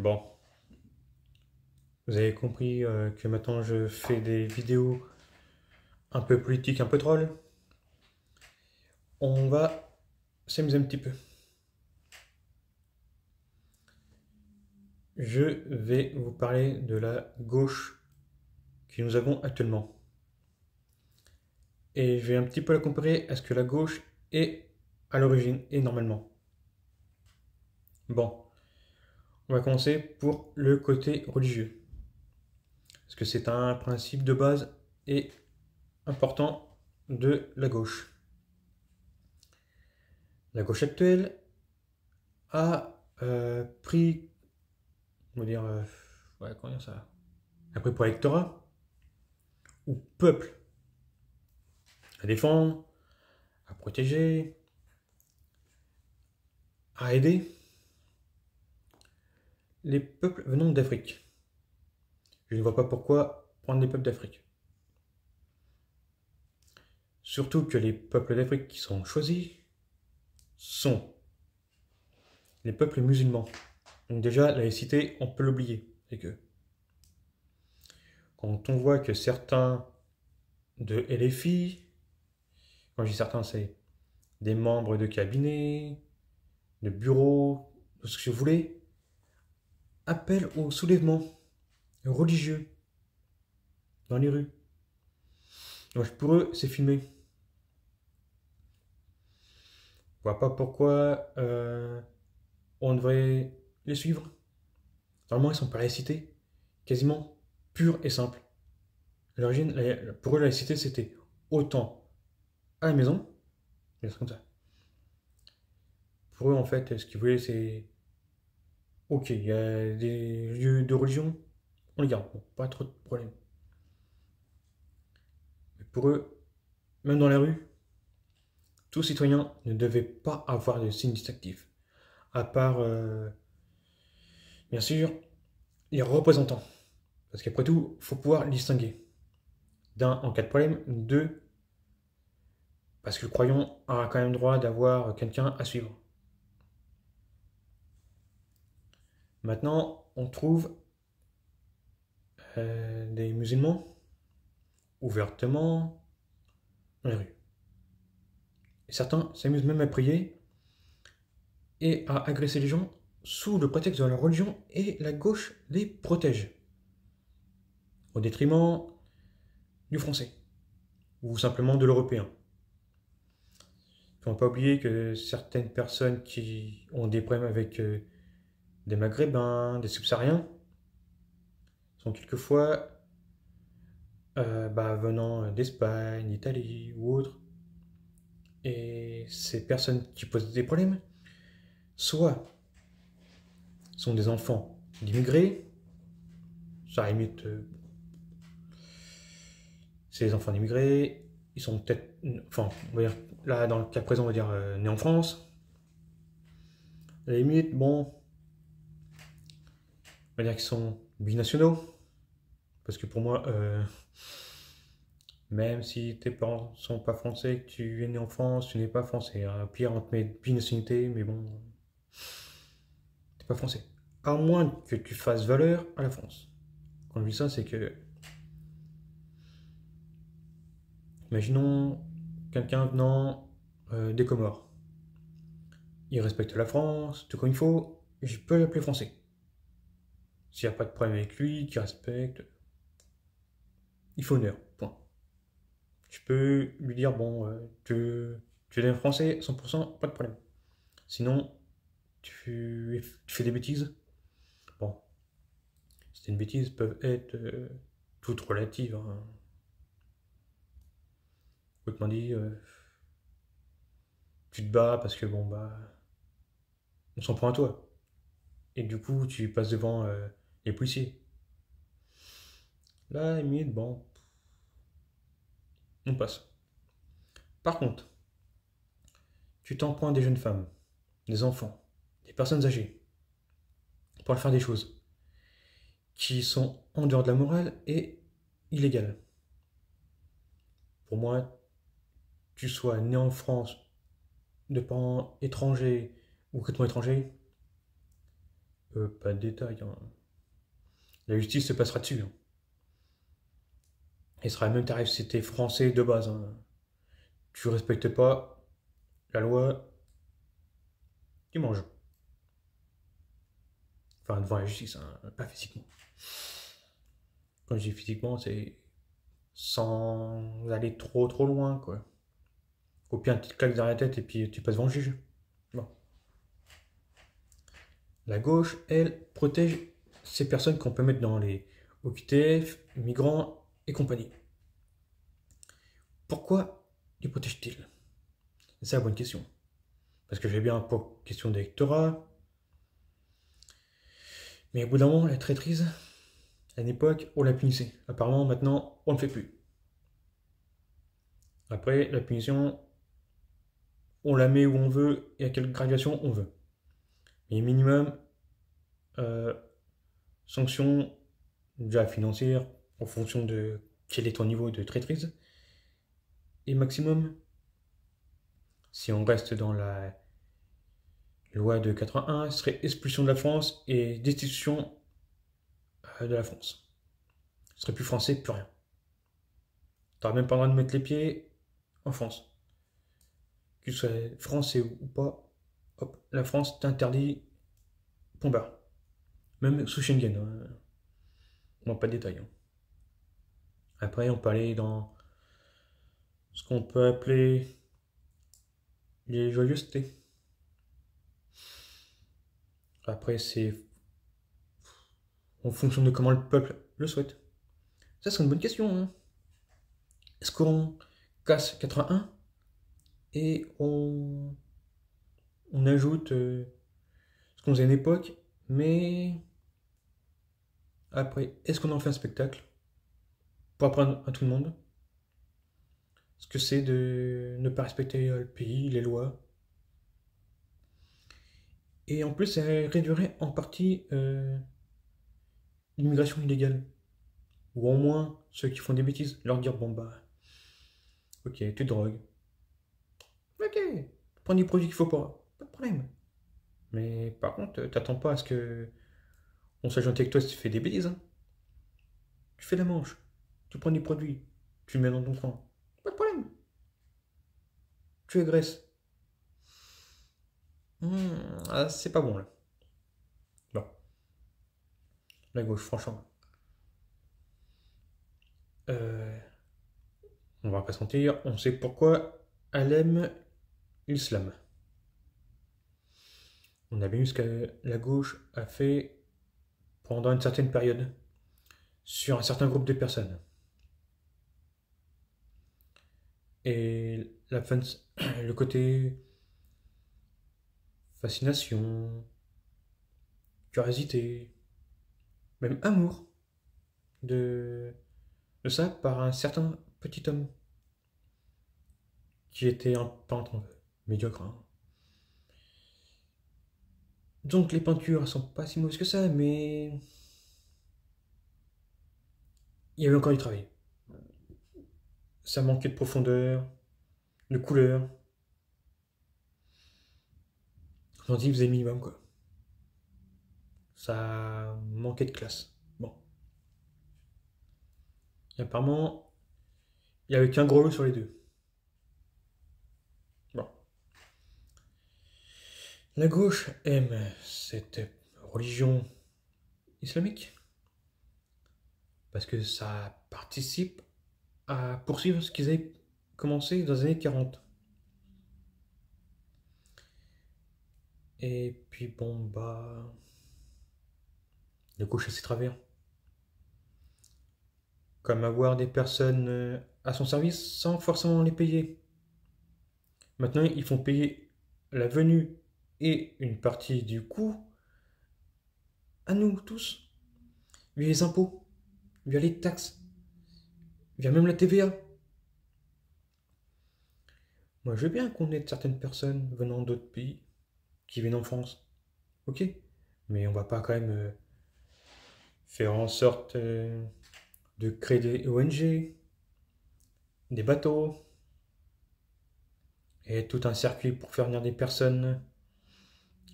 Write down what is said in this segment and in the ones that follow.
Bon, vous avez compris que maintenant je fais des vidéos un peu politiques, un peu troll. On va s'amuser un petit peu. Je vais vous parler de la gauche que nous avons actuellement. Et je vais un petit peu la comparer à ce que la gauche est à l'origine et normalement. Bon, on va commencer pour le côté religieux. Parce que c'est un principe de base et important de la gauche. La gauche actuelle a pris, on va dire, ouais, comment dire ça, a pris pour électorat ou peuple à défendre, à protéger, à aider les peuples venant d'Afrique. Je ne vois pas pourquoi prendre les peuples d'Afrique. Surtout que les peuples d'Afrique qui sont choisis sont les peuples musulmans. Donc déjà, la laïcité, on peut l'oublier. C'est que quand on voit que certains de LFI, quand je dis certains, c'est des membres de cabinet, de bureau, de ce que vous voulez, appellent au soulèvement religieux dans les rues. Donc pour eux, c'est filmé. Je vois pas pourquoi on devrait les suivre. Normalement, ils sont par laïcité, quasiment pure et simple. À l'origine, pour eux, la laïcité, c'était autant à la maison, des trucs comme ça. Pour eux, en fait, ce qu'ils voulaient, c'est ok, il y a des lieux de religion, on les garde, bon, pas trop de problèmes. Mais pour eux, même dans la rue, tout citoyen ne devait pas avoir de signe distinctif, à part, bien sûr, les représentants. Parce qu'après tout, il faut pouvoir les distinguer. D'un, en cas de problème. Deux, parce que le croyant a quand même droit d'avoir quelqu'un à suivre. Maintenant, on trouve des musulmans ouvertement dans les rues. Et certains s'amusent même à prier et à agresser les gens sous le prétexte de leur religion et la gauche les protège. Au détriment du français ou simplement de l'européen. Il ne faut pas oublier que certaines personnes qui ont des problèmes avec des maghrébins, des subsahariens, sont quelquefois venant d'Espagne, d'Italie ou autre. Et ces personnes qui posent des problèmes, soit sont des enfants d'immigrés, ça limite, c'est les enfants d'immigrés, ils sont peut-être, enfin, on va dire, là dans le cas présent, on va dire nés en France. À la limite, bon, on va dire qu'ils sont binationaux, parce que pour moi, même si tes parents sont pas français, que tu es né en France, tu n'es pas français. Hein. Pire, on te met binationalité, mais bon, t'es pas français. À moins que tu fasses valeur à la France. Quand je dis ça, c'est que, imaginons quelqu'un venant des Comores. Il respecte la France, tout comme il faut, je peux l'appeler français. S'il n'y a pas de problème avec lui, qu'il respecte, il faut honneur, point. Tu peux lui dire, bon, tu es un français, 100%, pas de problème. Sinon, tu fais des bêtises. Bon, certaines bêtises peuvent être toutes relatives. Hein. Autrement dit, tu te bats parce que, bon, bah, on s'en prend à toi. Et du coup, tu passes devant les policiers. Là, limite, bon, on passe. Par contre, tu t'en prends à des jeunes femmes, des enfants, des personnes âgées, pour leur faire des choses qui sont en dehors de la morale et illégales. Pour moi, tu sois né en France, de parents étrangers ou complètement étrangers, Pas de détails, hein. La justice se passera dessus, hein. Il sera le même tarif si t'es français de base, hein. Tu respectes pas la loi, tu manges. Enfin, devant la justice, hein, pas physiquement. Quand je dis physiquement, c'est sans aller trop loin, quoi. Au pire, un petit claque dans la tête et puis tu passes devant le juge. Bon. La gauche, elle, protège ces personnes qu'on peut mettre dans les OQTF, migrants et compagnie. Pourquoi les protège-t-il? C'est la bonne question. Parce que j'ai bien pour question d'électorat. Mais au bout d'un moment, la traîtrise, à une époque, on la punissait. Apparemment, maintenant, on ne le fait plus. Après, la punition, on la met où on veut et à quelle graduation on veut. Mais minimum, euh, sanction déjà financière en fonction de quel est ton niveau de traîtrise. Et maximum, si on reste dans la loi de 81, serait expulsion de la France et destitution de la France. Ce serait plus français, plus rien. T'auras même pas le droit de mettre les pieds en France. Que tu sois français ou pas, hop, la France t'interdit, point barre. Même sous Schengen, hein. Bon, pas de détails, hein. Après, on peut aller dans ce qu'on peut appeler les joyeusetés. Après, c'est en fonction de comment le peuple le souhaite. Ça, c'est une bonne question, hein. Est-ce qu'on casse 81 et on ajoute ce qu'on faisait à une époque, mais après, est-ce qu'on en fait un spectacle pour apprendre à tout le monde ce que c'est de ne pas respecter le pays, les lois? Et en plus, ça réduirait en partie l'immigration illégale. Ou au moins ceux qui font des bêtises, leur dire bon bah, ok, tu drogues, ok, prends des produits qu'il faut pas de problème. Mais par contre, t'attends pas à ce que on soit gentil avec toi si tu fais des bêtises, hein. Tu fais la manche, tu prends des produits, tu le mets dans ton coin, pas de problème. Tu agresses. C'est pas bon là. Bon, la gauche, franchement. Euh, on va pas se mentir, on sait pourquoi elle aime l'islam. On a bien vu ce que la gauche a fait pendant une certaine période sur un certain groupe de personnes. Et le côté fascination, curiosité, même amour de ça par un certain petit homme qui était un peintre médiocre, hein. Donc les peintures sont pas si mauvaises que ça, mais il y avait encore du travail. Ça manquait de profondeur, de couleur. On dit, vous avez minimum quoi. Ça manquait de classe. Bon. Et apparemment, il n'y avait qu'un gros lot sur les deux. Bon. La gauche aime cette religion islamique parce que ça participe à poursuivre ce qu'ils avaient commencé dans les années 40. Et puis bon, bah, la gauche a ses travers. Comme avoir des personnes à son service sans forcément les payer. Maintenant, ils font payer la venue et une partie du coût à nous tous, via les impôts, via les taxes, via même la TVA. Moi, je veux bien qu'on ait certaines personnes venant d'autres pays qui viennent en France. Ok, mais on va pas quand même faire en sorte de créer des ONG, des bateaux, et tout un circuit pour faire venir des personnes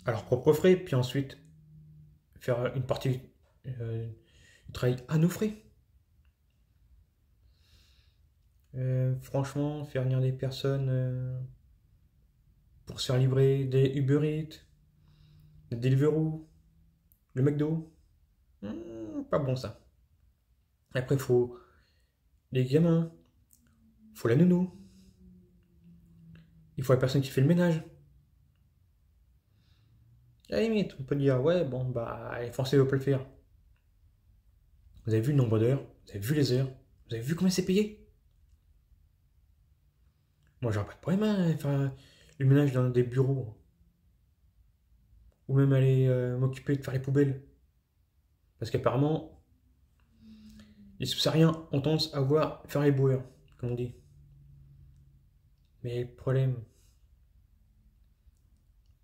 à leurs propres frais, puis ensuite faire une partie du travail à nos frais. Franchement, faire venir des personnes pour se faire livrer des Uber Eats, des Deliveroo, le McDo, pas bon ça. Après, il faut les gamins, il faut la nounou, il faut la personne qui fait le ménage. À la limite, on peut dire, ouais, bon, bah, les Français ne veulent pas le faire. Vous avez vu le nombre d'heures, vous avez vu les heures, vous avez vu combien c'est payé. Moi, j'aurais pas de problème à faire le ménage dans des bureaux. Ou même aller m'occuper de faire les poubelles. Parce qu'apparemment, les subsahariens ont tendance à vouloir faire les boueurs, comme on dit. Mais le problème,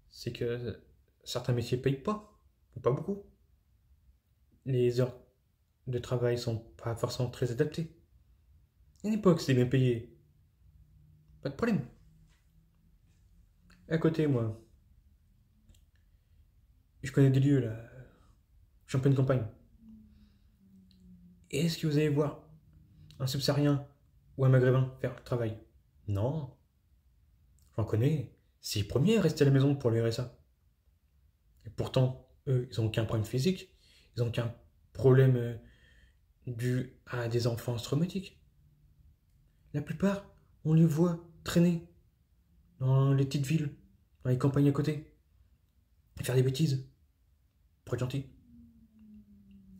c'est que certains métiers payent pas, ou pas beaucoup. Les heures de travail sont pas forcément très adaptées. À une époque, c'était bien payé, pas de problème. À côté, moi, je connais des lieux là, je suis en pleine campagne. Est-ce que vous allez voir un subsaharien ou un maghrébin faire le travail? Non, j'en connais. C'est les premiers à rester à la maison pour le RSA. Et pourtant, eux, ils n'ont aucun problème physique, ils n'ont aucun problème dû à des enfances traumatiques. La plupart, on les voit traîner dans les petites villes, dans les campagnes à côté, et faire des bêtises, pour être gentil.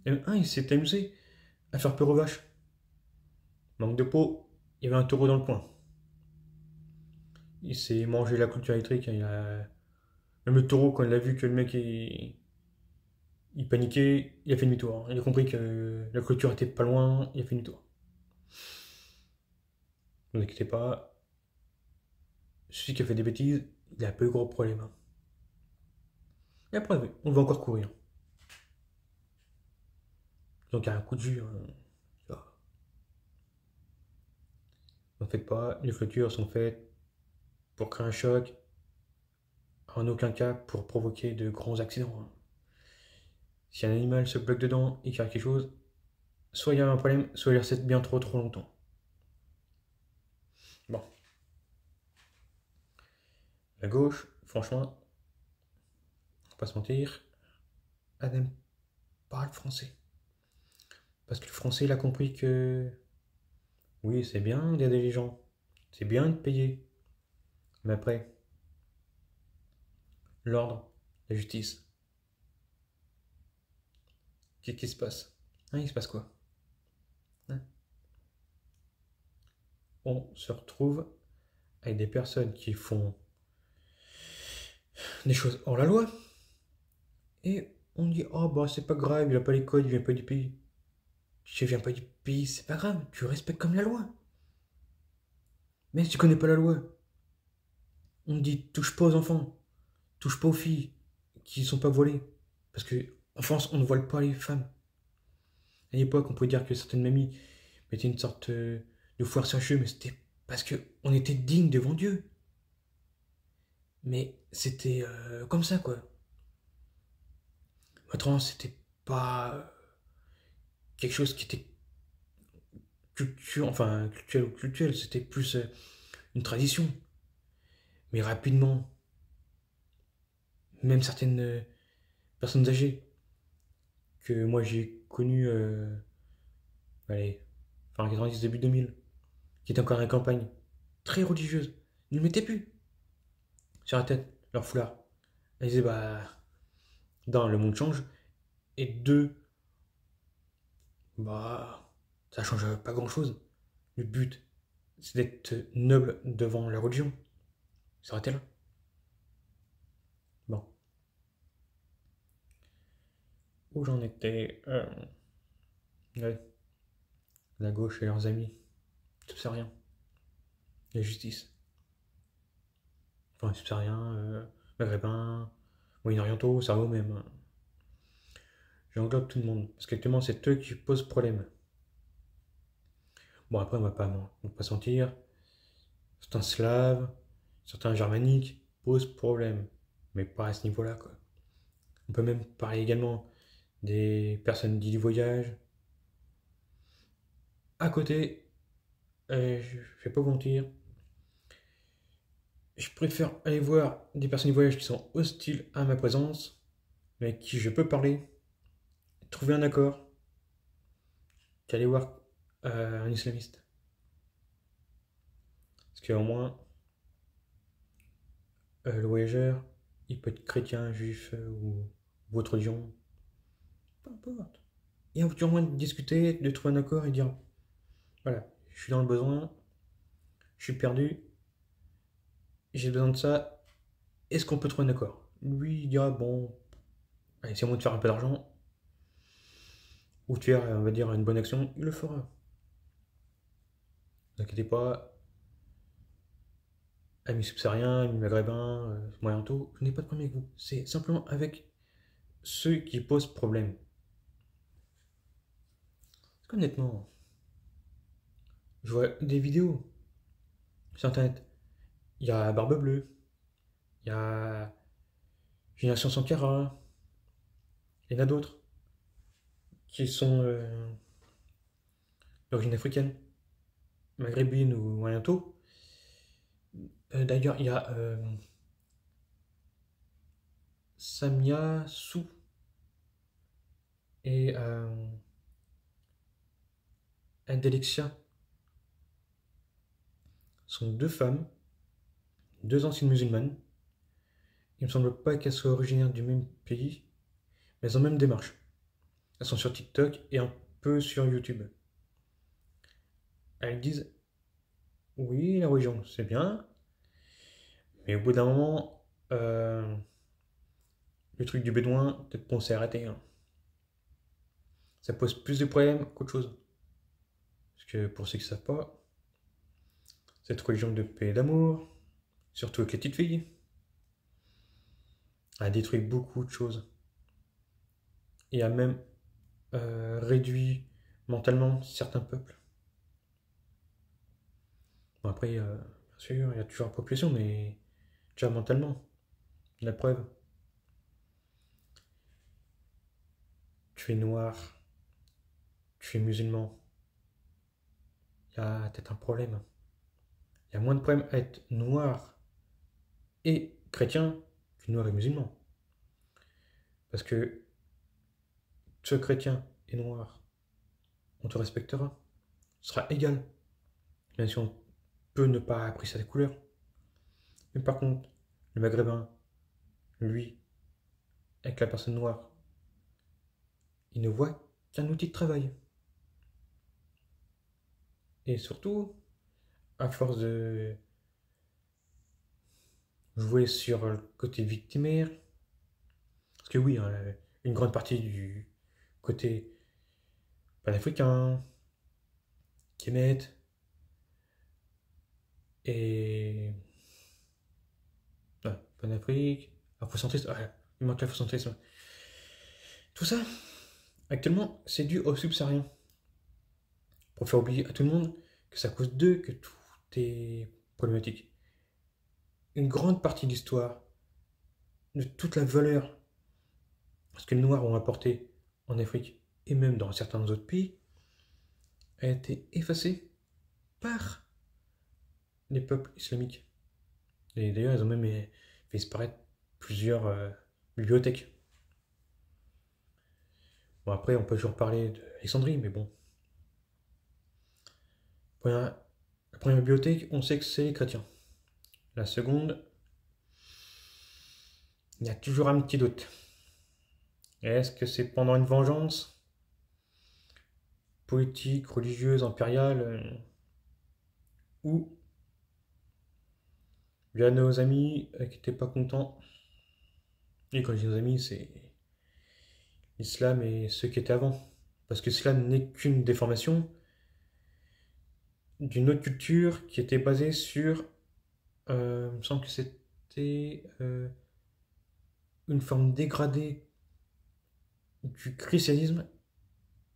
Et un, il s'est amusé à faire peur aux vaches. Manque de peau, il y avait un taureau dans le coin. Il s'est mangé la clôture électrique. Même le taureau, quand il a vu que le mec il paniquait, il a fait demi-tour. Il a compris que la clôture était pas loin, il a fait demi-tour. Ne vous inquiétez pas, celui qui a fait des bêtises, il a pas eu gros problème. Et après, on va encore courir. Donc, il y a un coup de jus. N'en faites pas, les clôtures sont faites pour créer un choc, en aucun cas pour provoquer de grands accidents. Si un animal se bloque dedans et qu'il y a quelque chose, soit il y a un problème, soit il reste bien trop longtemps. Bon. La gauche, franchement, on va pas se mentir, elle n'aime pas le français. Parce que le français, il a compris que oui, c'est bien d'aider les gens, c'est bien de payer. Mais après, l'ordre, la justice, qu'est-ce qui se passe? Il se passe quoi? Hein? On se retrouve avec des personnes qui font des choses hors la loi et on dit oh bah c'est pas grave, il a pas les codes, il vient pas du pays. Je viens pas du pays, c'est pas grave, tu respectes comme la loi. Mais si tu connais pas la loi, on dit touche pas aux enfants, touche pas aux filles qui sont pas voilées. Parce que en France, on ne voile pas les femmes. À l'époque, on pouvait dire que certaines mamies mettaient une sorte de foire sur les cheveux, mais c'était parce qu'on était digne devant Dieu. Mais c'était comme ça, quoi. Autrement, c'était pas quelque chose qui était culturel ou culturel, c'était plus une tradition. Mais rapidement, même certaines personnes âgées que moi j'ai connues, allez, fin 90, début 2000, qui étaient encore à la campagne, très religieuses, ne le mettaient plus sur la tête, leur foulard. Elles disaient, bah, d'un, le monde change, et deux, bah, ça change pas grand chose. Le but, c'est d'être noble devant la religion. Ça arrêtait là. Bon. Où j'en étais ouais. La gauche et leurs amis. Tout ça rien. La justice. Enfin, subsahariens, maghrébins, moyen-orientaux, ça va au même. J'englobe tout le monde. Parce qu'actuellement, c'est eux qui posent problème. Bon, après, on va pas sentir. Certains slaves, certains germaniques posent problème. Mais pas à ce niveau-là, quoi. On peut même parler également des personnes dites du voyage. À côté, je vais pas vous mentir, je préfère aller voir des personnes du voyage qui sont hostiles à ma présence, mais avec qui je peux parler, trouver un accord, qu'aller voir un islamiste. Parce qu'au moins, le voyageur, il peut être chrétien, juif ou autre religion, peu importe. Il y a toujours moyen de discuter, de trouver un accord et dire voilà, je suis dans le besoin, je suis perdu, j'ai besoin de ça, est-ce qu'on peut trouver un accord? Lui, il dira bon, allez, c'est à moi de faire un peu d'argent, ou de faire, on va dire, une bonne action, il le fera. Ne vous inquiétez pas, amis subsahariens, amis maghrébins, moyen taux, je n'ai pas de problème avec vous. C'est simplement avec ceux qui posent problème. Parce qu'honnêtement, je vois des vidéos sur internet. Il y a Barbe Bleue, il y a Génération Sankara, il y en a d'autres qui sont d'origine africaine, maghrébine ou moyen taux. D'ailleurs, il y a Samia Sou et Indelexia. Sont deux femmes, deux anciennes musulmanes. Il me semble pas qu'elles soient originaires du même pays, mais elles ont même démarche. Elles sont sur TikTok et un peu sur YouTube. Elles disent oui, la religion c'est bien, mais au bout d'un moment, le truc du bédouin, peut-être qu'on s'est arrêté. Hein. Ça pose plus de problèmes qu'autre chose. Parce que pour ceux qui ne savent pas, cette religion de paix et d'amour, surtout avec les petites filles, a détruit beaucoup de choses. Et a même réduit mentalement certains peuples. Bon, après, bien sûr, il y a toujours la population, mais déjà mentalement, la preuve, tu es noir, tu es musulman, il y a peut-être un problème. Il y a moins de problèmes à être noir et chrétien que noir et musulman. Parce que ce chrétien et noir, on te respectera, ce sera égal. Même si on peut ne pas apprécier sa couleur. Mais par contre, le maghrébin, lui, avec la personne noire, il ne voit qu'un outil de travail. Et surtout, à force de jouer sur le côté victimaire, parce que oui, hein, une grande partie du côté panafricain, kémet, et ouais, panafrique, afrocentrisme, il manque l'afrocentrisme. Tout ça, actuellement, c'est dû aux subsahariens. Pour faire oublier à tout le monde que c'est à cause d'eux que tout est problématique. Une grande partie de l'histoire, de toute la valeur, ce que les Noirs ont apporté en Afrique et même dans certains autres pays, a été effacée par les peuples islamiques. Et d'ailleurs, ils ont même fait disparaître plusieurs bibliothèques. Bon, après, on peut toujours parler d'Alexandrie, mais bon. La première bibliothèque, on sait que c'est les chrétiens. La seconde, il y a toujours un petit doute. Est-ce que c'est pendant une vengeance politique, religieuse, impériale ou il y a nos amis qui n'étaient pas contents. Et quand je dis nos amis, c'est l'islam et ceux qui étaient avant. Parce que l'islam n'est qu'une déformation d'une autre culture qui était basée sur, il me semble que c'était une forme dégradée du christianisme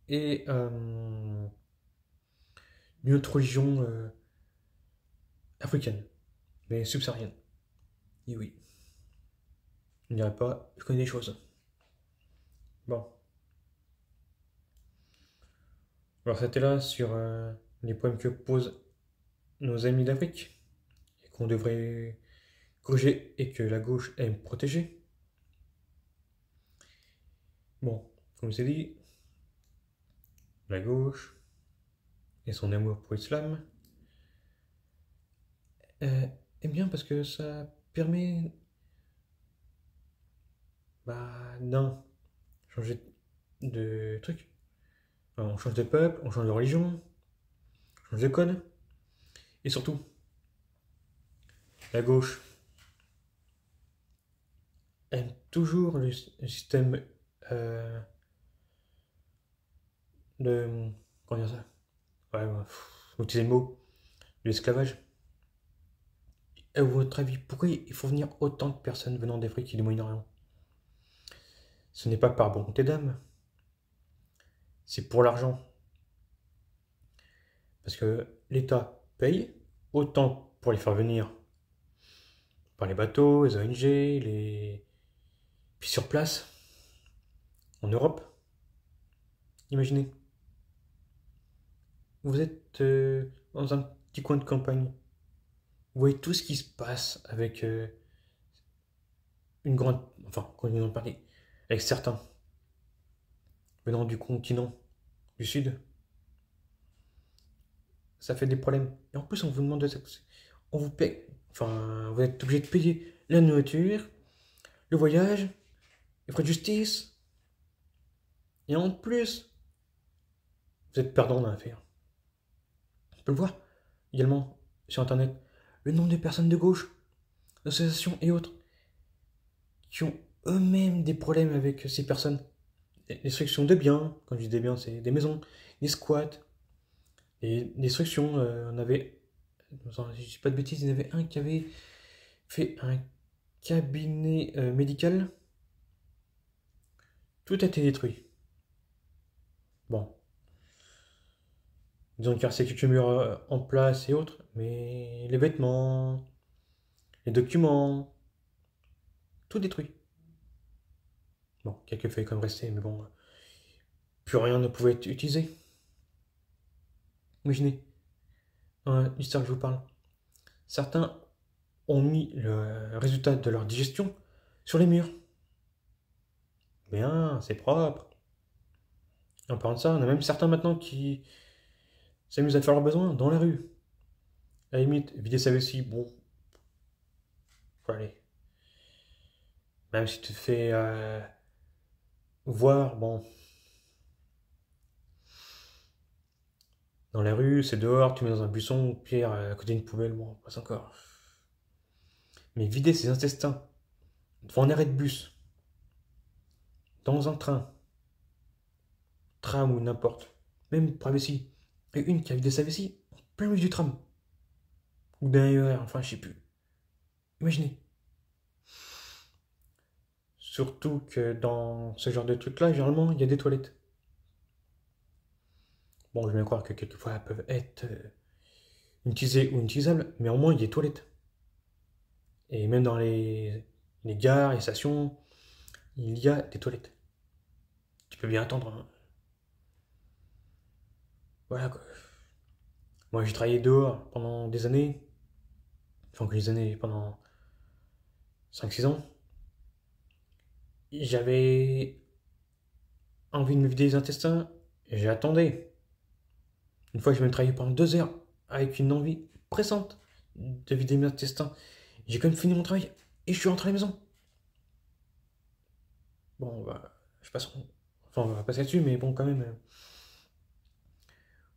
et d'une autre religion africaine, mais subsaharienne. Et oui, je ne dirais pas, je connais des choses. Bon. Alors c'était là sur les problèmes que posent nos amis d'Afrique et qu'on devrait corriger et que la gauche aime protéger. Bon, comme c'est dit, la gauche et son amour pour l'islam est bien parce que ça permet d'un changer de truc. Alors, on change de peuple, on change de religion, on change de code. Et surtout, la gauche aime toujours le système euh, de... Comment dire ça? Ouais, faut utiliser le mot. De l'esclavage. À votre avis, pourquoi il faut venir autant de personnes venant d'Afrique et du Moyen-Orient? Ce n'est pas par bonté d'âme, c'est pour l'argent. Parce que l'État paye autant pour les faire venir par les bateaux, les ONG, les... Puis sur place, en Europe, imaginez, vous êtes dans un petit coin de campagne, vous voyez tout ce qui se passe avec une grande... Enfin, quand on en parlait, avec certains venant du continent du Sud, ça fait des problèmes. Et en plus, on vous demande de... On vous paye... Enfin, vous êtes obligé de payer la nourriture, le voyage, les frais de justice, et en plus, vous êtes perdant dans l'affaire. On peut le voir également sur Internet, le nombre de personnes de gauche, d'associations et autres, qui ont eux-mêmes des problèmes avec ces personnes. Les destructions de biens, quand je dis des biens, c'est des maisons, des squats, des destructions. On avait, si je dis pas de bêtises, il y en avait un qui avait fait un cabinet médical. Tout a été détruit. Bon, ils ont cassé quelques murs en place et autres, mais les vêtements, les documents, tout détruit. Bon, quelques feuilles comme restaient, mais bon, plus rien ne pouvait être utilisé. Imaginez, l'histoire que je vous parle. Certains ont mis le résultat de leur digestion sur les murs. Bien, c'est propre. En parlant de ça, on a même certains maintenant qui s'amusent à faire leurs besoins dans la rue. À la limite, vider sa vessie, bon, faut aller. Même si tu te fais voir, bon, dans la rue, c'est dehors, tu mets dans un buisson, pire, à côté d'une poubelle, bon, passe encore. Mais vider ses intestins devant un arrêt de bus, dans un train, tram ou n'importe, même pour la vessie, et une qui a vidé sa vessie en plein milieu du tram, ou d'un RER, enfin, je sais plus. Imaginez. Surtout que dans ce genre de trucs-là, généralement, il y a des toilettes. Bon, je vais bien croire que quelquefois elles peuvent être inutilisées ou inutilisables, mais au moins il y a des toilettes. Et même dans les gares, les stations, il y a des toilettes. Tu peux bien attendre, hein. Voilà quoi. Moi j'ai travaillé dehors pendant des années, enfin que des années, pendant 5 6 ans. J'avais envie de me vider les intestins, et j'attendais. Une fois j'ai même travaillé pendant 2 heures avec une envie pressante de vider mes intestins. J'ai quand même fini mon travail et je suis rentré à la maison. Bon, je passe. Enfin, on va passer là-dessus, mais bon, quand même,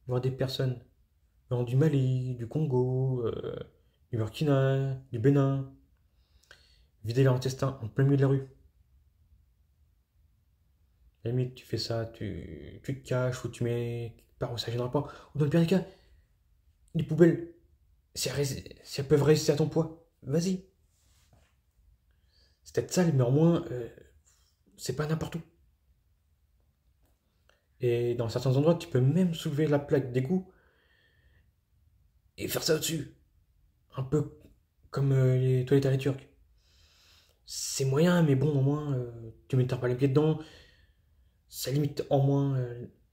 voir des personnes venant du Mali, du Congo, du Burkina, du Bénin, vider leur intestin en plein milieu de la rue. À la limite, tu fais ça, tu te caches ou tu mets quelque part où ça gênera pas. Ou dans le pire des cas, les poubelles, si elles peuvent résister à ton poids, vas-y. C'est peut-être sale, mais au moins, c'est pas n'importe où. Et dans certains endroits, tu peux même soulever la plaque d'égout et faire ça au-dessus. Un peu comme les toilettes à la turque. C'est moyen, mais bon, au moins, tu mets pas les pieds dedans, ça limite au moins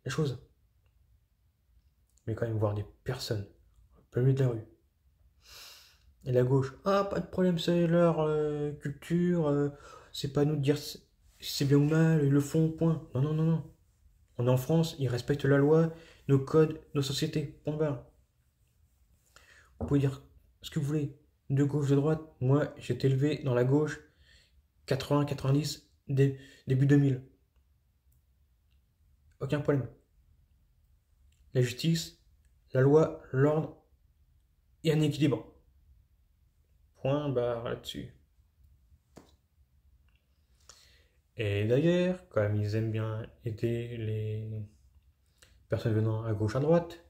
la chose. mais quand même voir des personnes au plein milieu de la rue. Et la gauche, ah, pas de problème, c'est leur culture, c'est pas à nous de dire si c'est bien ou mal, ils le font, point. Non, non, non, non. On est en France, ils respectent la loi, nos codes, nos sociétés, point barre. Vous pouvez dire ce que vous voulez, de gauche, de droite. Moi, j'ai été élevé dans la gauche, 80, 90, début 2000. Aucun problème. La justice, la loi, l'ordre et un équilibre. Point barre là-dessus. Et d'ailleurs, comme ils aiment bien aider les personnes venant à gauche, à droite,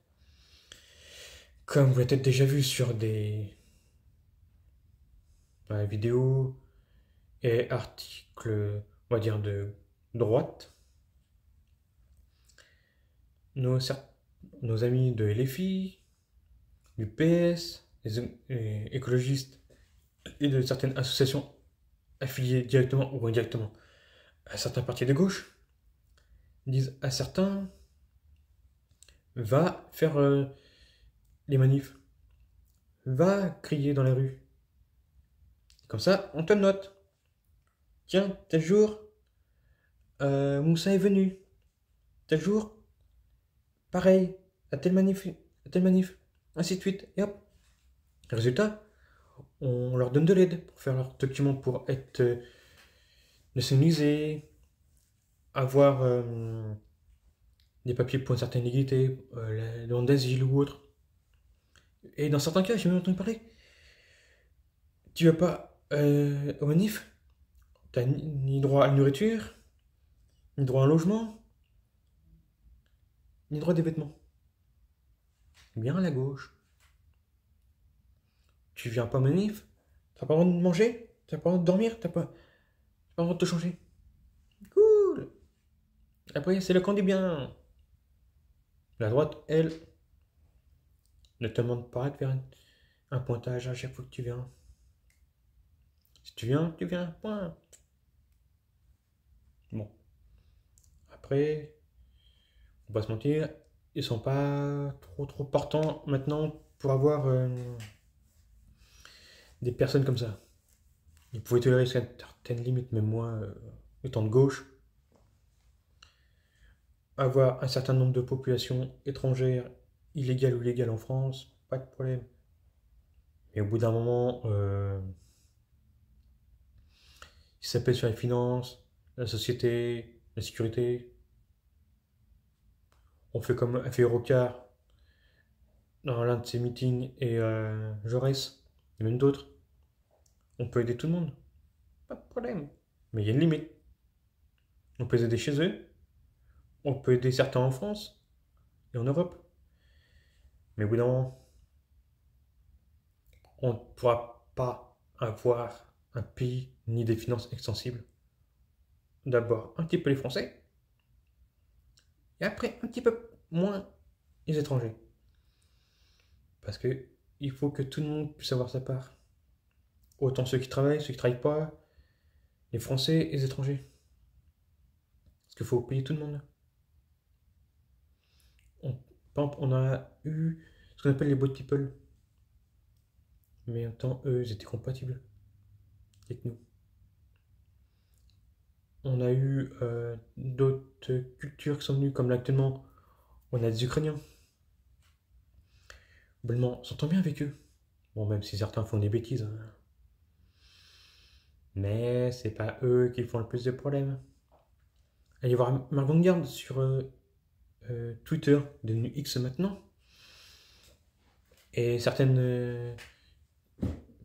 comme vous l'avez peut-être déjà vu sur des vidéos et articles, on va dire, de droite, nos, nos amis de LFI, du PS, les écologistes et de certaines associations affiliées directement ou indirectement à certains partis de gauche, disent à certains, va faire les manifs, va crier dans la rue. Comme ça, on te note. Tiens, tel jour, Moussa est venu. Tel jour, pareil, à tel manif, ainsi de suite. Et hop. Résultat, on leur donne de l'aide pour faire leurs documents pour être nationalisés, avoir des papiers pour une certaine légalité, la demande d'asile ou autre. Et dans certains cas, j'ai même entendu parler, tu vas pas au manif, t'as ni droit à la nourriture, ni droit à un logement, ni droit à des vêtements. Bien à la gauche. Tu viens pas au manif, t'as pas le droit de manger, t'as pas le droit de dormir, t'as pas le droit de te changer. Cool. Après, c'est le camp du bien. La droite, elle, ne te demande pas de faire un pointage à chaque fois que tu viens. Si tu viens, point. Bon. Après, on va pas se mentir, ils sont pas trop partants maintenant pour avoir des personnes comme ça. Ils pouvaient tolérer certaines limites, même moi, étant de gauche, avoir un certain nombre de populations étrangères, illégales ou légales en France, pas de problème. Mais au bout d'un moment, ils s'appellent sur les finances, la société, la sécurité. On fait comme a fait Rocard dans l'un de ses meetings et Jaurès, et même d'autres. On peut aider tout le monde, pas de problème. Mais il y a une limite. On peut les aider chez eux, on peut aider certains en France et en Europe. Mais au bout d'un moment, on ne pourra pas avoir un pays ni des finances extensibles. D'abord un petit peu les Français, et après un petit peu moins les étrangers. Parce que il faut que tout le monde puisse avoir sa part. Autant ceux qui travaillent, ceux qui ne travaillent pas, les Français et les étrangers. Parce qu'il faut payer tout le monde. Par exemple, on a eu ce qu'on appelle les boat people. Mais en même temps, eux, ils étaient compatibles avec nous. On a eu d'autres cultures qui sont venues, comme là actuellement, on a des Ukrainiens. Globalement, on s'entend bien avec eux. Bon, même si certains font des bêtises. Hein. Mais c'est pas eux qui font le plus de problèmes. Allez voir Marc Vanguard sur Twitter, devenu X maintenant. Et certaines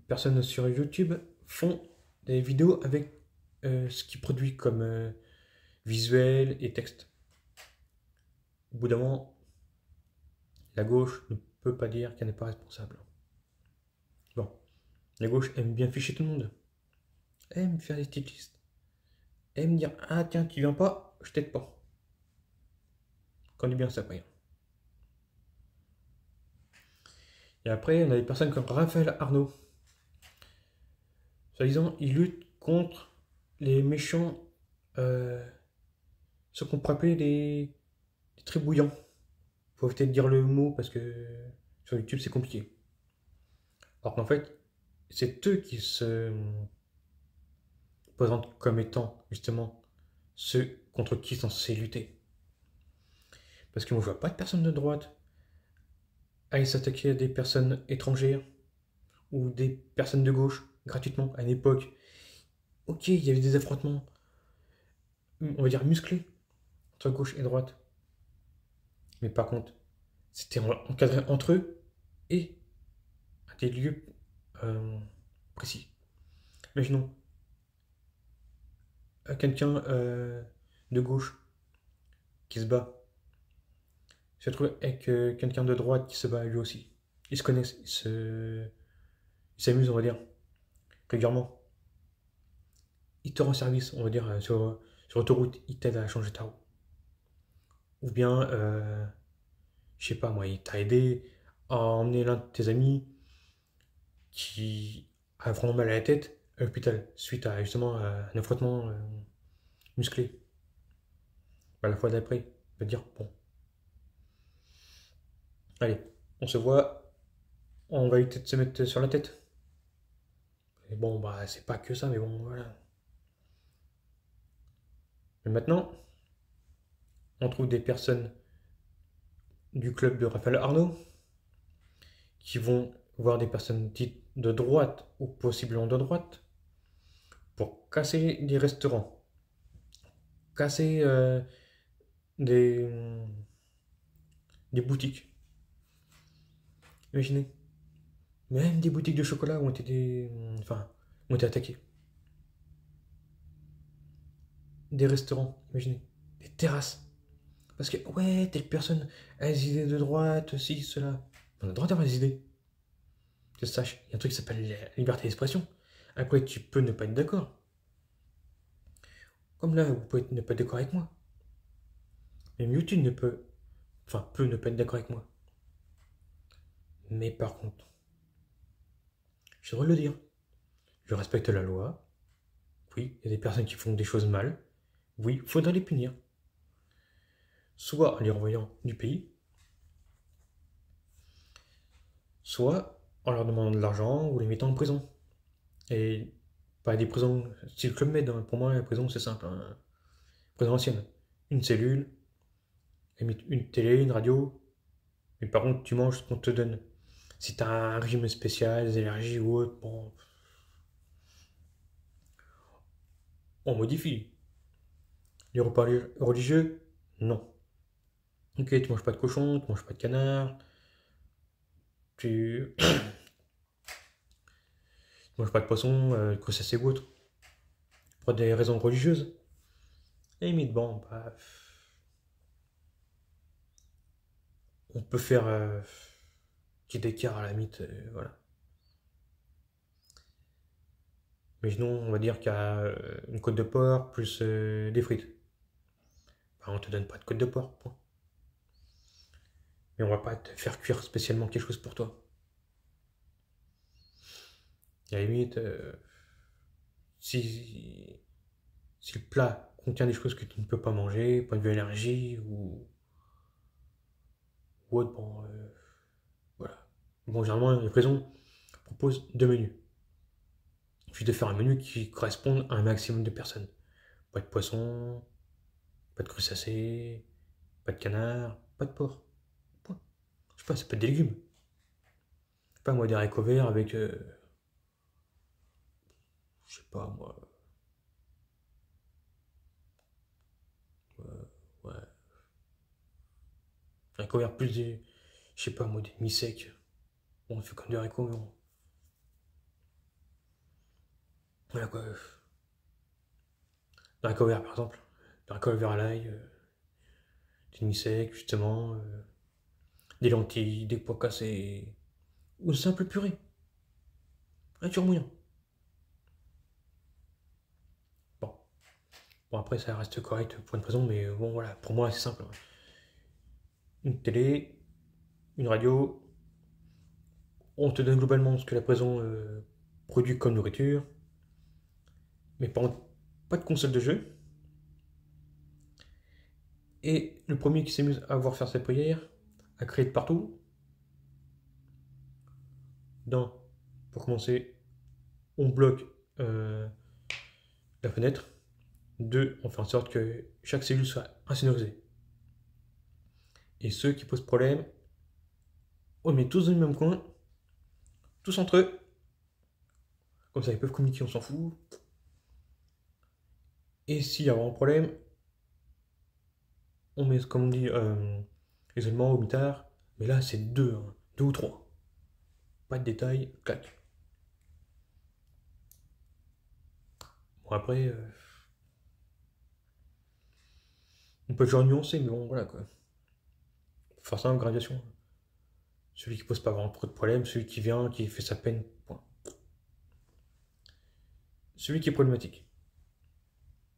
personnes sur YouTube font des vidéos avec ce qu'ils produisent comme visuel et texte. Au bout d'un moment, la gauche ne peut pas dire qu'elle n'est pas responsable. Bon, la gauche aime bien ficher tout le monde. Aime faire des petites listes. Aime dire, ah tiens, tu viens pas, je t'aide pas. Quand on est bien ça, paye. Et après, on a des personnes comme Raphaël Arnaud. Soi-disant, il lutte contre les méchants, ce qu'on pourrait appeler des tribouillants. faut éviter de dire le mot parce que sur YouTube c'est compliqué. Alors qu'en fait, c'est eux qui se présentent comme étant justement ceux contre qui sont censés lutter. Parce qu'on ne voit pas de personnes de droite aller s'attaquer à des personnes étrangères ou des personnes de gauche gratuitement à une époque. Ok, il y avait des affrontements, on va dire musclés, entre gauche et droite. Mais par contre, c'était encadré entre eux et à des lieux précis. Imaginons quelqu'un de gauche qui se bat se retrouve avec quelqu'un de droite qui se bat lui aussi. Ils se connaissent, ils s'amusent, on va dire, régulièrement. Ils te rendent service, on va dire, sur l'autoroute, ils t'aident à changer ta roue. Ou bien, je sais pas moi, il t'a aidé à emmener l'un de tes amis qui a vraiment mal à la tête à l'hôpital suite à justement un affrontement musclé. Bah, la fois d'après, il va dire bon, allez, on se voit, on va éviter de se mettre sur la tête. Et bon, bah, c'est pas que ça, mais bon, voilà. Mais maintenant, on trouve des personnes du club de Raphaël Arnaud qui vont voir des personnes dites de droite ou possiblement de droite pour casser des restaurants, casser des, des boutiques. Imaginez, même des boutiques de chocolat ont été attaquées. Des restaurants, imaginez, des terrasses. Parce que, ouais, telle personne a des idées de droite, ci, cela. On a le droit d'avoir des idées. Que je sache, il y a un truc qui s'appelle la liberté d'expression. Après, tu peux ne pas être d'accord. Comme là, vous pouvez ne pas être d'accord avec moi. Même YouTube peut ne pas être d'accord avec moi. Mais par contre, j'ai le droit de le dire. Je respecte la loi. Oui, il y a des personnes qui font des choses mal. Oui, il faudrait les punir. Soit en les renvoyant du pays, soit en leur demandant de l'argent ou les mettant en prison. Et pas des prisons style Club Med, hein. Pour moi, la prison, c'est simple, hein. Prison ancienne. Une cellule, une télé, une radio. Mais par contre, tu manges ce qu'on te donne. Si t'as un régime spécial, des allergies ou autre, bon, on modifie. Les repas religieux, non. Ok, tu manges pas de cochon, tu manges pas de canard, tu manges pas de poisson, crustacés ou autre. Pour des raisons religieuses. Et limite, bon, bah, on peut faire petit écart à la limite, voilà. Mais sinon, on va dire qu'il y a une côte de porc plus des frites. Bah, on te donne pas de côte de porc, point. Mais on va pas te faire cuire spécialement quelque chose pour toi. À la limite, si, si le plat contient des choses que tu ne peux pas manger, point de vue allergie ou autre, bon, voilà. Bon, généralement, les prisons proposent deux menus. Il suffit de faire un menu qui corresponde à un maximum de personnes. Pas de poisson, pas de crustacés, pas de canard, pas de porc. Point. Je sais pas, ça peut être des légumes. Je sais pas, moi, des haricots verts avec, je sais pas, moi, ouais, haricots verts plus des, je sais pas, moi, des mi-secs. Bon, on fait comme des haricots, mais bon. Voilà quoi. Des haricots verts, par exemple. Des haricots verts à l'ail, des mi-secs, justement. Des lentilles, des pois cassés. Ou une simple purée. Nature mouillant. Bon. Bon, après, ça reste correct pour une prison, mais bon, voilà. Pour moi, c'est simple. Une télé, une radio. On te donne globalement ce que la prison produit comme nourriture. Mais par contre, pas de console de jeu. Et le premier qui s'amuse à voir faire sa prière à créer de partout. D'un, pour commencer, on bloque la fenêtre. Deux, on fait en sorte que chaque cellule soit insonorisée. Et ceux qui posent problème, on les met tous dans le même coin, tous entre eux. Comme ça, ils peuvent communiquer, on s'en fout. Et s'il y a un problème, on met, comme on dit, isolement au mitard. Mais là, c'est deux, hein, deux ou trois. Pas de détails, clac. Bon, après, on peut toujours nuancer, mais bon, voilà quoi. Faire ça en graduation. Celui qui pose pas vraiment trop de problèmes, celui qui vient, qui fait sa peine, point. Celui qui est problématique,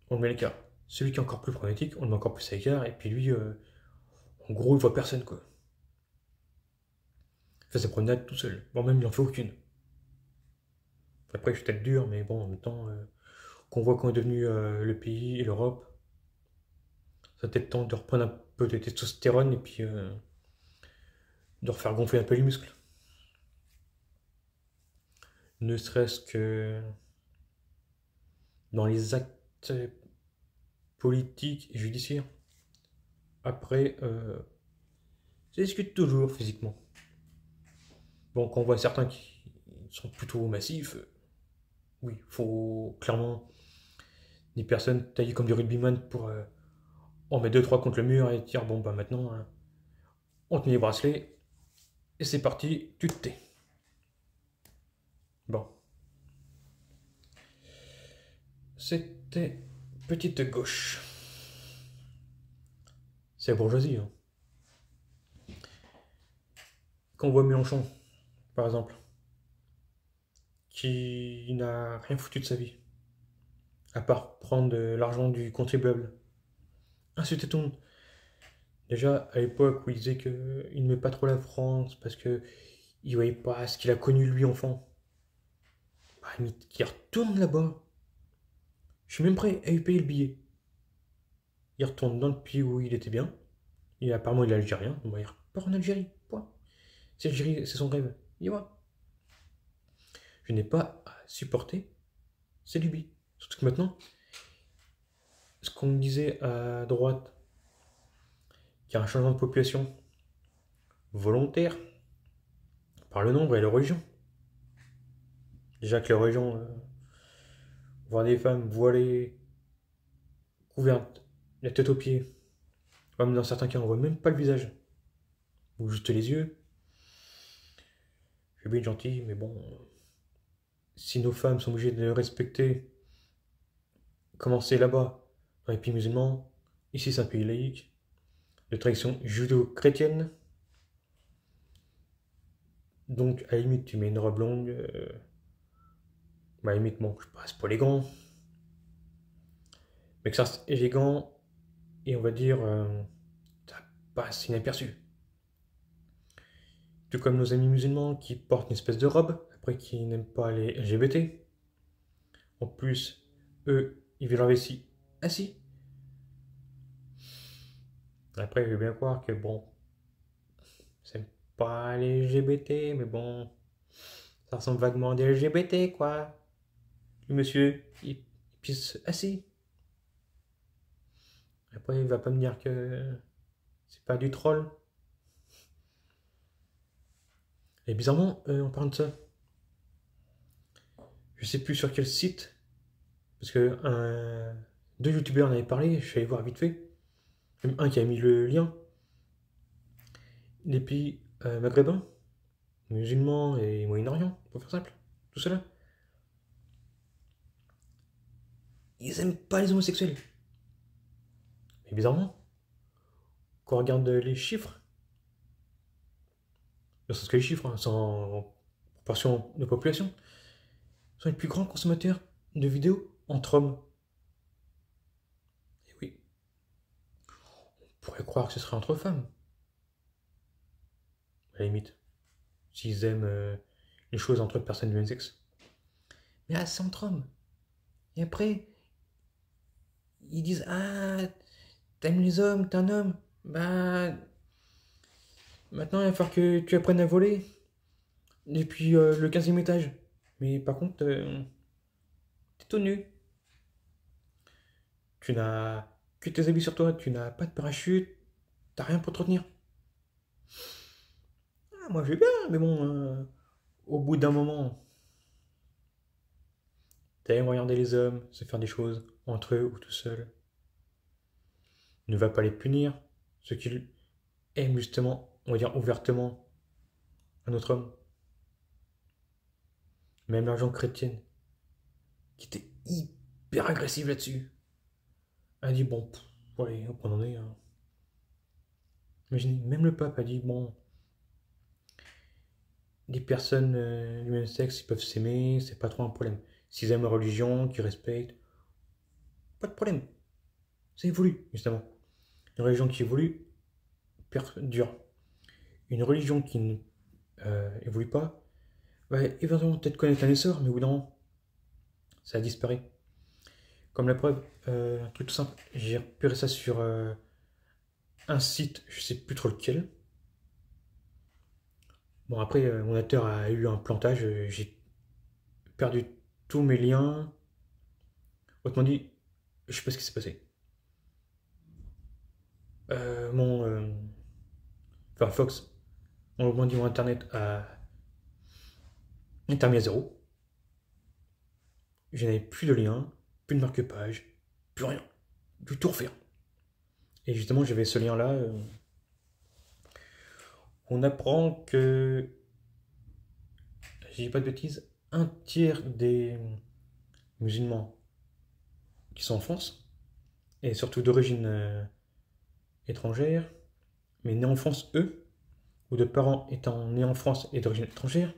on le met à l'écart. Celui qui est encore plus problématique, on le met encore plus à l'écart, et puis lui, en gros, il voit personne quoi. Il fait sa promenade tout seul. Bon, même il en fait aucune. Après, je suis peut-être dur, mais bon, en même temps, qu'on voit qu'on est devenu le pays et l'Europe, ça peut-être temps de reprendre un peu de testostérone et puis de refaire gonfler un peu les muscles. Ne serait-ce que dans les actes politiques et judiciaires. Après, ça discute toujours physiquement. Bon, quand on voit certains qui sont plutôt massifs, oui, faut clairement des personnes taillées comme du rugbyman pour en mettre deux trois contre le mur et dire bon bah maintenant on te met les bracelets et c'est parti, tu te tais. Bon, c'était petite gauche. C'est la bourgeoisie. Hein. Quand on voit Mélenchon, par exemple, qui n'a rien foutu de sa vie, à part prendre de l'argent du contribuable, insulter tout le monde. Déjà, à l'époque où il disait qu'il n'aimait pas trop la France parce qu'il ne voyait pas ce qu'il a connu lui enfant, bah, qu'il retourne là-bas. Je suis même prêt à lui payer le billet. Il retourne dans le pays où il était bien. Et apparemment, il est algérien. Bon, il repart en Algérie. Point. C'est l'Algérie, c'est son rêve. Il va. Je n'ai pas à supporter ces lubies. Surtout que maintenant, ce qu'on disait à droite, qu'il y a un changement de population volontaire par le nombre et la religion. Déjà que la religion, voir des femmes voilées, couvertes, la tête aux pieds, même dans certains cas, on voit même pas le visage, ou juste les yeux. Je suis bien gentil, mais bon, si nos femmes sont obligées de respecter, commencer là-bas, dans les pays musulmans, ici c'est un pays laïque, de tradition judéo-chrétienne, donc à la limite tu mets une robe longue, bah, à la limite, bon, je passe pas élégant, mais que ça reste élégant, et on va dire, ça passe inaperçu. Tout comme nos amis musulmans qui portent une espèce de robe, après qui n'aiment pas les LGBT. En plus, eux, ils veulent leur vessie assis. Après, je vais bien croire que bon, c'est pas les LGBT, mais bon, ça ressemble vaguement à des LGBT, quoi. Le monsieur, il pisse assis. Après, il va pas me dire que c'est pas du troll. Et bizarrement, on parle de ça. Je sais plus sur quel site, parce que deux youtubeurs en avaient parlé, je suis allé voir vite fait. Même un qui a mis le lien. Les pays maghrébins, musulmans et moyen-orient, pour faire simple, tout cela, ils aiment pas les homosexuels. Mais bizarrement, quand on regarde les chiffres, ne serait-ce que les chiffres, hein, sans proportion de population, sont les plus grands consommateurs de vidéos entre hommes. Et oui, on pourrait croire que ce serait entre femmes, à la limite, s'ils aiment les choses entre personnes du même sexe. Mais là, c'est entre hommes. Et après, ils disent ah, t'aimes les hommes, t'es un homme. Bah, Maintenant, il va falloir que tu apprennes à voler depuis le 15e étage. Mais par contre, t'es tout nu. Tu n'as que tes habits sur toi, tu n'as pas de parachute, t'as rien pour te retenir. Ah, moi, je vais bien, mais bon, au bout d'un moment, t'aimes regarder les hommes se faire des choses entre eux ou tout seul. Ne va pas les punir, ceux qui aiment justement, on va dire ouvertement, un autre homme. Même l'argent chrétienne, qui était hyper agressive là-dessus. Elle a dit, bon, pff, allez, hop, on en est. Hein. Imaginez, même le pape a dit, bon, les personnes du même sexe, ils peuvent s'aimer, c'est pas trop un problème. S'ils aiment la religion, qu'ils respectent, pas de problème. Ça évolue, justement. Une religion qui évolue perdure. Une religion qui ne évolue pas, va éventuellement peut-être connaître un essor, mais au bout d'un moment, ça a disparu. Comme la preuve, un truc tout simple, j'ai repéré ça sur un site, je sais plus trop lequel. Bon, après, mon ordinateur a eu un plantage, j'ai perdu tous mes liens. Autrement dit, je sais pas ce qui s'est passé. Mon Firefox, on augmente mon internet à intermis à zéro. Je n'avais plus de lien, plus de marque-page, plus rien. Du tout refaire. Et justement, j'avais ce lien-là. On apprend que, je dis pas de bêtises, un tiers des musulmans qui sont en France, et surtout d'origine étrangère, mais nés en France eux, ou de parents étant nés en France et d'origine étrangère,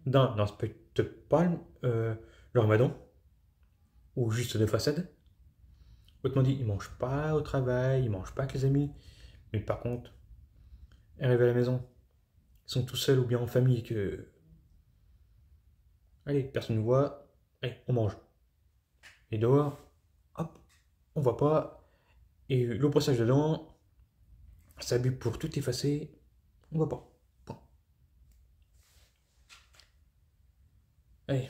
d'un, n'inspectent pas le ramadan, ou juste de façade. Autrement dit, ils mangent pas au travail, ils mangent pas avec les amis, mais par contre, arrivent à la maison, ils sont tout seuls ou bien en famille, que, allez, personne ne voit, allez, on mange. Et dehors, hop, on voit pas, et l'eau passage dedans, ça bu pour tout effacer, on voit pas. Point. Allez,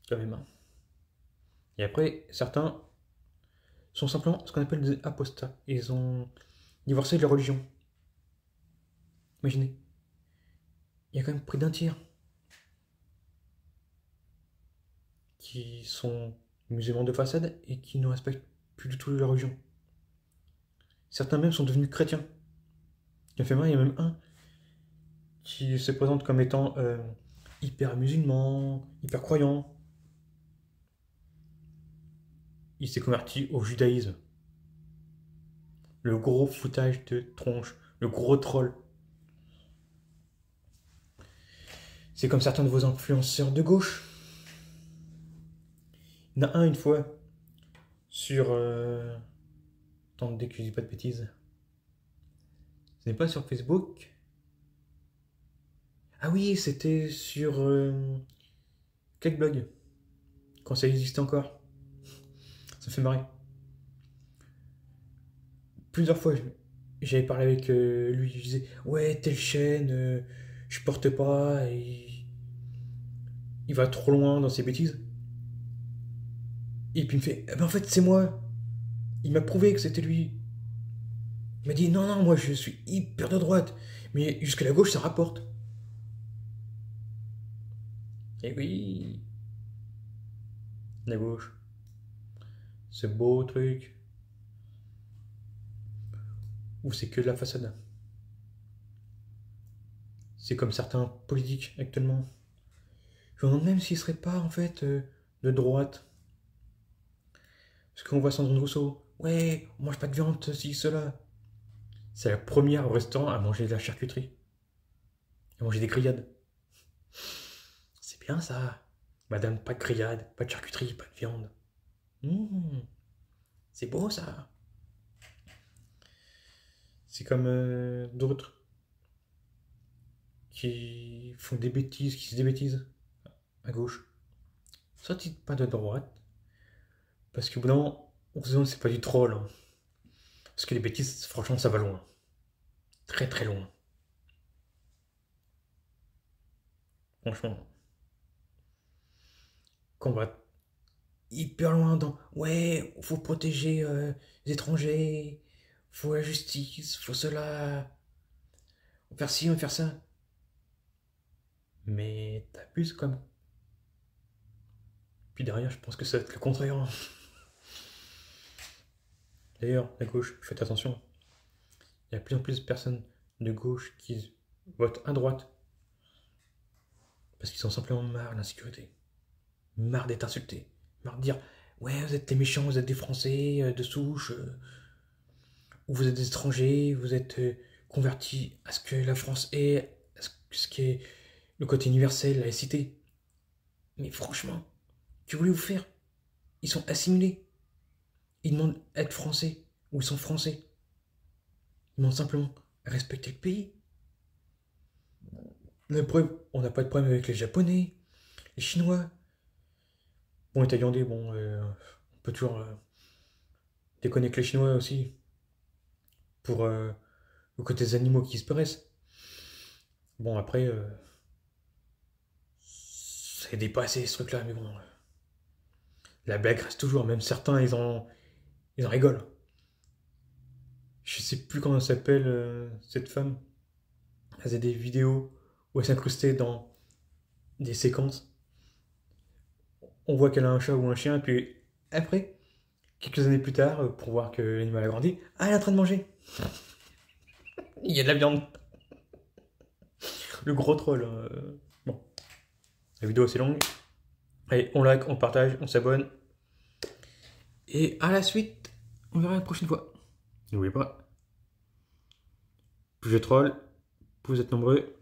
quand même. Hein. Et après, certains sont simplement ce qu'on appelle des apostats. Ils ont divorcé de leur religion. Imaginez, il y a quand même près d'un tiers qui sont musulmans de façade et qui ne respectent plus du tout leur religion. Certains même sont devenus chrétiens. Il fait mal, il y a même un qui se présente comme étant hyper musulman, hyper croyant. Il s'est converti au judaïsme. Le gros foutage de tronche, le gros troll. C'est comme certains de vos influenceurs de gauche. Il y en a un une fois sur. Attendez que je dis pas de bêtises. Ce n'est pas sur Facebook. Ah oui, c'était sur Clickblog. Quand ça existait encore. Ça fait marrer. Plusieurs fois, j'avais parlé avec lui. Je disais, ouais, telle chaîne, je porte pas. Et il va trop loin dans ses bêtises. Et puis il me fait, eh ben en fait, c'est moi. Il m'a prouvé que c'était lui. Il m'a dit, non, non, moi je suis hyper de droite. Mais jusqu'à la gauche, ça rapporte. Et oui, la gauche. Ce beau truc. Ou c'est que de la façade. C'est comme certains politiques actuellement. Je me demande même s'ils seraient pas en fait de droite. Parce qu'on voit Sandrine Rousseau. Ouais, on mange pas de viande, ceci, cela. C'est la première au restaurant à manger de la charcuterie. À manger des grillades. C'est bien ça. Madame, pas de grillade, pas de charcuterie, pas de viande. Mmh, c'est beau ça. C'est comme d'autres qui font des bêtises, qui se des bêtises à gauche. Soit pas de droite, parce qu'au bout d'un moment, on se demande si c'est pas du troll. Hein. Parce que les bêtises, franchement, ça va loin. très très loin. Franchement, qu'on va hyper loin dans ouais, faut protéger les étrangers, faut la justice, faut cela, on va faire ci, on va faire ça. Mais t'abuses comme. Puis derrière, je pense que ça va être le contraire, hein. D'ailleurs, la gauche, faites attention. Il y a de plus en plus de personnes de gauche qui votent à droite parce qu'ils sont simplement marre de l'insécurité, marre d'être insultés, marre de dire ouais, vous êtes les méchants, vous êtes des Français de souche, ou vous êtes des étrangers, vous êtes convertis à ce que la France est, à ce qui est le côté universel, la laïcité. Mais franchement, que voulez-vous faire? Ils sont assimilés. Ils demandent à être français, ou ils sont français. Ils demandent simplement à respecter le pays. La preuve, on n'a pas de problème avec les Japonais, les Chinois. Bon, les Thaïlandais, bon, on peut toujours déconner avec les Chinois aussi, pour le côté des animaux qui disparaissent. Bon, après, c'est dépassé ce truc-là, mais bon, la blague reste toujours, même certains, ils en rigolent. Je sais plus comment elle s'appelle, cette femme. Elle faisait des vidéos où elle s'incrustait dans des séquences. On voit qu'elle a un chat ou un chien, puis après, quelques années plus tard, pour voir que l'animal a grandi, ah, elle est en train de manger. Il y a de la viande. Le gros troll, hein. Bon, la vidéo est assez longue. Allez, on like, on partage, on s'abonne. Et à la suite, on verra la prochaine fois. N'oubliez pas, plus je troll, plus vous êtes nombreux,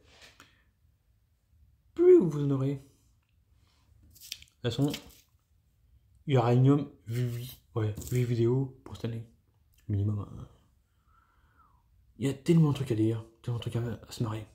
plus vous en aurez. De toute façon, il y aura minimum 8 vidéos pour cette année. Minimum. Il y a tellement de trucs à dire, tellement de trucs à se marrer.